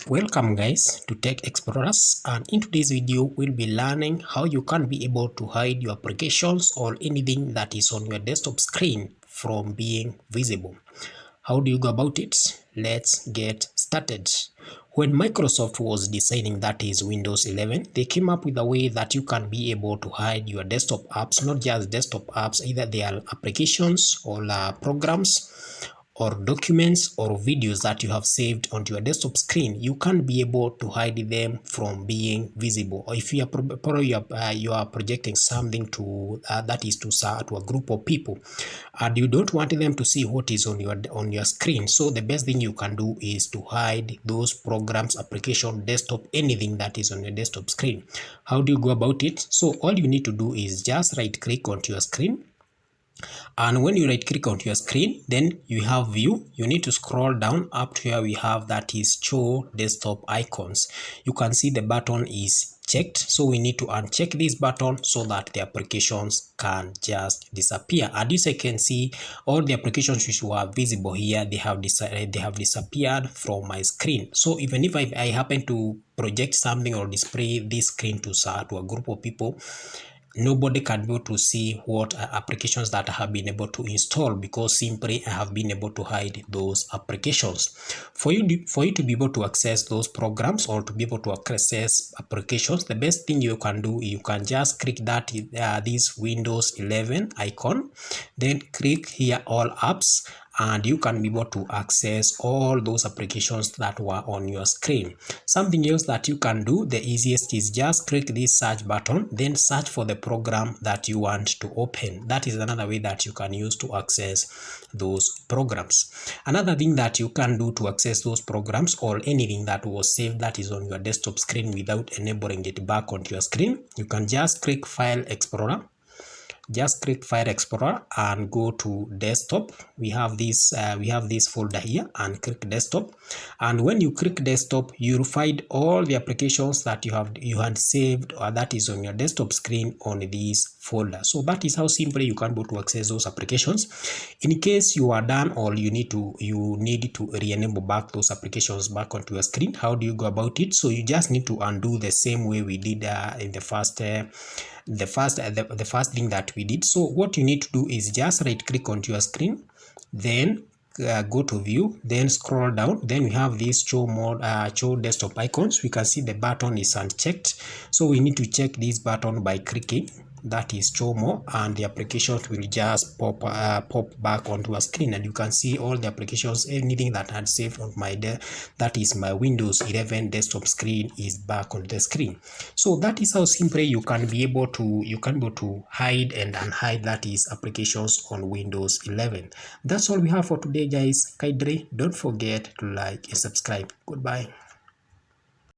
Welcome guys to Tech Explorers, and in today's video we'll be learning how you can be able to hide your applications or anything that is on your desktop screen from being visible. How do you go about it? Let's get started. When Microsoft was designing, that is Windows 11, they came up with a way that you can be able to hide your desktop apps, not just desktop apps, either they are applications or programs or documents or videos that you have saved onto your desktop screen. You can be able to hide them from being visible. Or if you are projecting something to that is to a group of people, and you don't want them to see what is on your screen, so the best thing you can do is to hide those programs, application, desktop, anything that is on your desktop screen. How do you go about it? So all you need to do is just right click onto your screen, and when you right click on your screen, then you have view. You need to scroll down up to where we have that is show desktop icons. You can see the button is checked, so we need to uncheck this button so that the applications can just disappear. And as you can see, all the applications which were visible here, they have disappeared from my screen. So even if I happen to project something or display this screen to a group of people, nobody can be able to see what applications that I have been able to install, because simply I have been able to hide those applications. For you to be able to access those programs or to be able to access applications, the best thing you can do, you can just click that this Windows 11 icon, then click here all apps, and you can be able to access all those applications that were on your screen. Something else that you can do, the easiest, is just click this search button, then search for the program that you want to open. That is another way that you can use to access those programs. Another thing that you can do to access those programs or anything that was saved that is on your desktop screen without enabling it back onto your screen, you can just click File Explorer. Just click File Explorer and go to desktop. We have this folder here, and click desktop. And when you click desktop, you'll find all the applications that you had saved or that is on your desktop screen on this folder. So that is how simply you can go to access those applications. In case you are done or you need to re-enable back those applications back onto your screen, how do you go about it? So you just need to undo the same way we did in the first thing that we did. So what you need to do is just right click onto your screen, then go to view, then scroll down, then we have this show desktop icons. We can see the button is unchecked, so we need to check this button by clicking that is show more, and the applications will just pop back onto a screen, and you can see all the applications, anything that had saved on my that is my Windows 11 desktop screen is back on the screen. So that is how simply you can be able to hide and unhide that is applications on Windows 11. That's all we have for today guys. Kindly don't forget to like and subscribe. Goodbye.